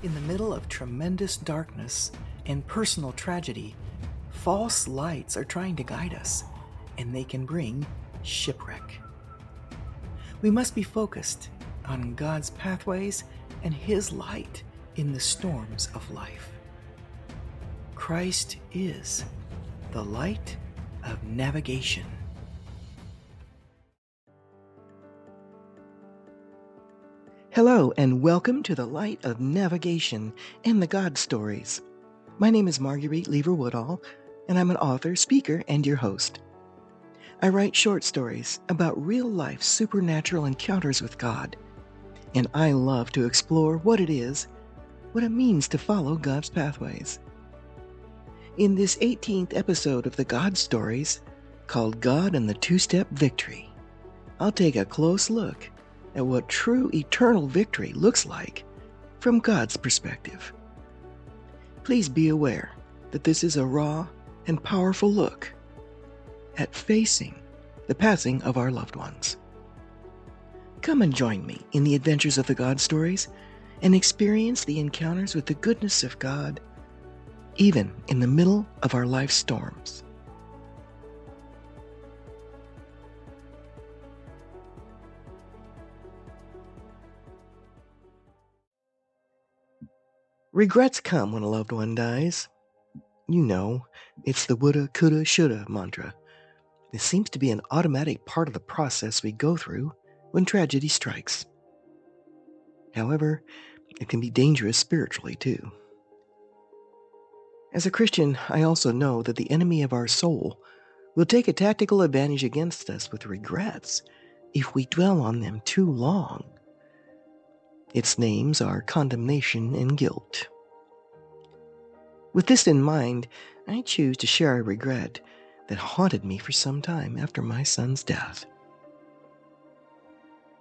In the middle of tremendous darkness and personal tragedy, false lights are trying to guide us, and they can bring shipwreck. We must be focused on God's pathways and His light in the storms of life. Christ is the light of navigation. Hello, and welcome to the Light of Navigation and the God Stories. My name is Marguerite Lever-Woodall, and I'm an author, speaker, and your host. I write short stories about real-life supernatural encounters with God, and I love to explore what it means to follow God's pathways. In this 18th episode of the God Stories, called God and the Two-Step Victory, I'll take a close look at what true eternal victory looks like from God's perspective. Please be aware that this is a raw and powerful look at facing the passing of our loved ones. Come and join me in the adventures of the God Stories and experience the encounters with the goodness of God, even in the middle of our life's storms. Regrets come when a loved one dies. You know, it's the woulda, coulda, shoulda mantra. It seems to be an automatic part of the process we go through when tragedy strikes. However, it can be dangerous spiritually too. As a Christian, I also know that the enemy of our soul will take a tactical advantage against us with regrets if we dwell on them too long. Its names are condemnation and guilt. With this in mind, I choose to share a regret that haunted me for some time after my son's death.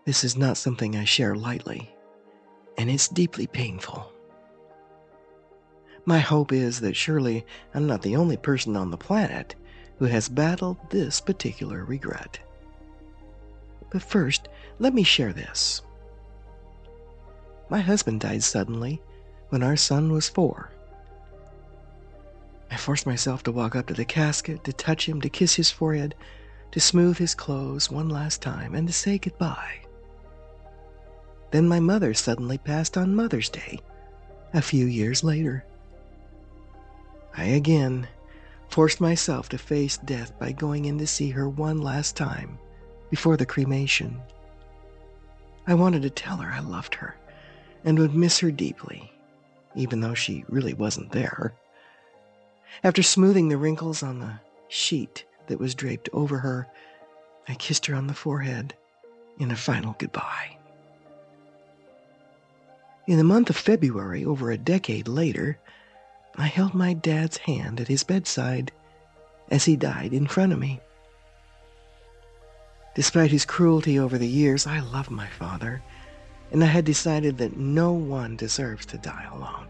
This is not something I share lightly, and it's deeply painful. My hope is that surely I'm not the only person on the planet who has battled this particular regret. But first, let me share this. My husband died suddenly when our son was 4. I forced myself to walk up to the casket, to touch him, to kiss his forehead, to smooth his clothes one last time, and to say goodbye. Then my mother suddenly passed on Mother's Day, a few years later. I again forced myself to face death by going in to see her one last time before the cremation. I wanted to tell her I loved her and would miss her deeply, even though she really wasn't there. After smoothing the wrinkles on the sheet that was draped over her, I kissed her on the forehead in a final goodbye. In the month of February, over a decade later, I held my dad's hand at his bedside as he died in front of me. Despite his cruelty over the years, I loved my father, and I had decided that no one deserves to die alone.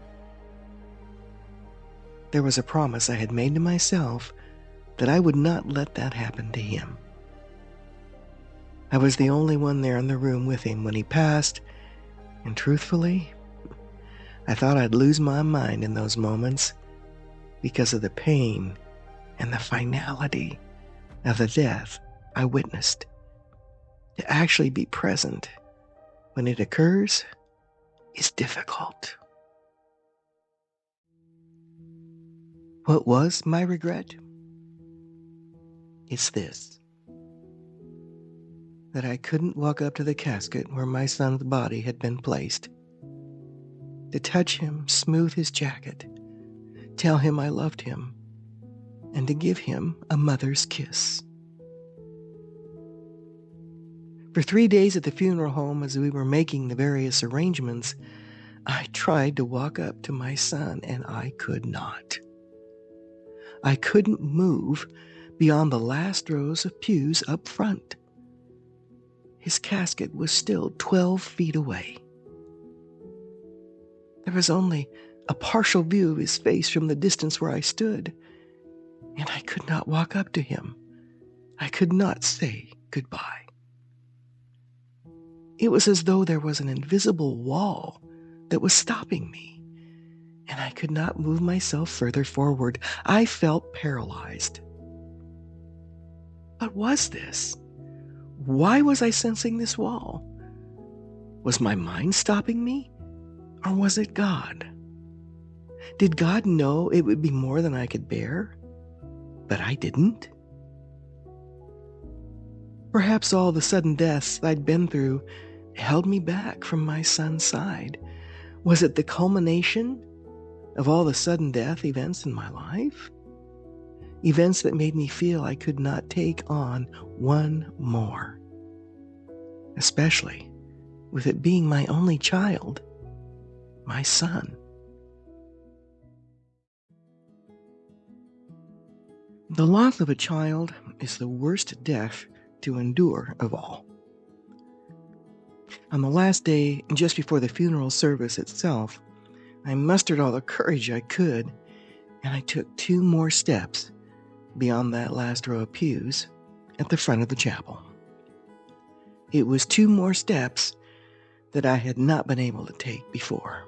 There was a promise I had made to myself that I would not let that happen to him. I was the only one there in the room with him when he passed, and truthfully, I thought I'd lose my mind in those moments because of the pain and the finality of the death I witnessed. To actually be present when it occurs is difficult. What was my regret? It's this: that I couldn't walk up to the casket where my son's body had been placed, to touch him, smooth his jacket, tell him I loved him, and to give him a mother's kiss. For 3 days at the funeral home, as we were making the various arrangements, I tried to walk up to my son, and I could not. I couldn't move beyond the last rows of pews up front. His casket was still 12 feet away. There was only a partial view of his face from the distance where I stood, and I could not walk up to him. I could not say goodbye. It was as though there was an invisible wall that was stopping me. and I could not move myself further forward. I felt paralyzed. What was this? Why was I sensing this wall? Was my mind stopping me? Or was it God? Did God know it would be more than I could bear, but I didn't? Perhaps all the sudden deaths I'd been through held me back from my son's side. Was it the culmination of all the sudden death events in my life? Events that made me feel I could not take on one more, especially with it being my only child, my son. The loss of a child is the worst death to endure of all. On the last day, just before the funeral service itself, I mustered all the courage I could, and I took 2 more steps beyond that last row of pews at the front of the chapel. It was 2 more steps that I had not been able to take before.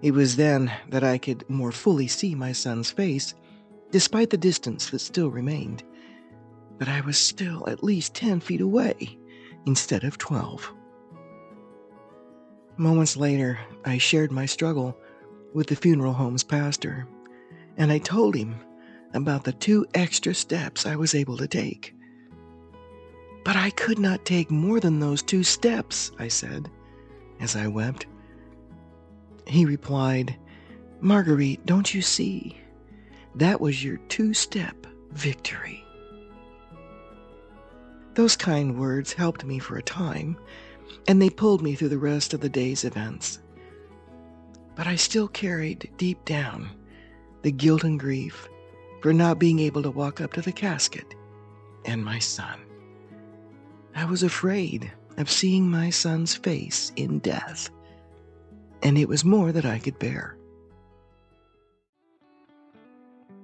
It was then that I could more fully see my son's face, despite the distance that still remained. But I was still at least 10 feet away instead of 12. Moments later, I shared my struggle with the funeral home's pastor, and I told him about the 2 extra steps I was able to take. But I could not take more than those 2 steps, I said, as I wept. He replied, "Marguerite, don't you see? That was your 2-step victory." Those kind words helped me for a time, and they pulled me through the rest of the day's events. But I still carried deep down the guilt and grief for not being able to walk up to the casket and my son. I was afraid of seeing my son's face in death, and it was more that I could bear.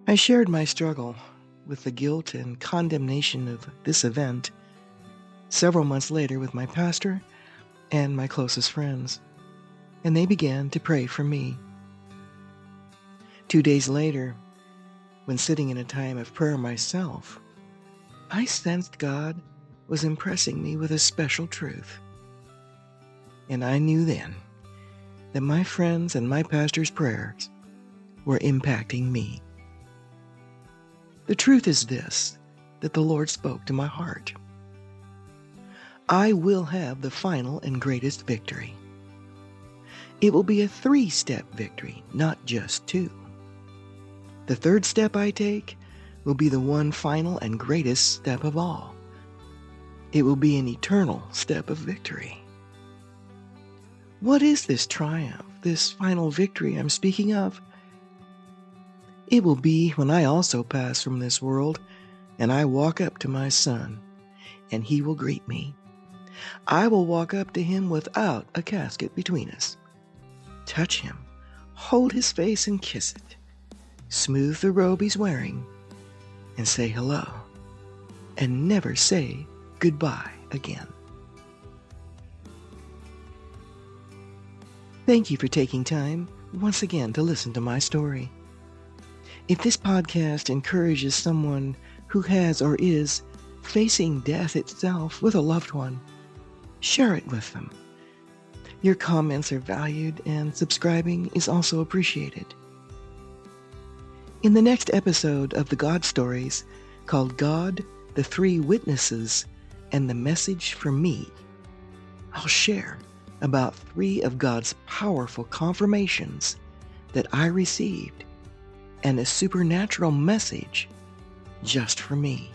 I shared my struggle with the guilt and condemnation of this event several months later with my pastor and my closest friends, and they began to pray for me. 2 days later, when sitting in a time of prayer myself, I sensed God was impressing me with a special truth. And I knew then that my friends and my pastor's prayers were impacting me. The truth is this, that the Lord spoke to my heart. I will have the final and greatest victory. It will be a 3-step victory, not just 2. The 3rd step I take will be the one final and greatest step of all. It will be an eternal step of victory. What is this triumph, this final victory I'm speaking of? It will be when I also pass from this world and I walk up to my son, and he will greet me. I will walk up to him without a casket between us, touch him, hold his face and kiss it, smooth the robe he's wearing, and say hello, and never say goodbye again. Thank you for taking time once again to listen to my story. If this podcast encourages someone who has or is facing death itself with a loved one, share it with them. Your comments are valued, and subscribing is also appreciated. In the next episode of the God Stories, called God, the 3 Witnesses, and the Message for Me, I'll share about 3 of God's powerful confirmations that I received, and a supernatural message just for me.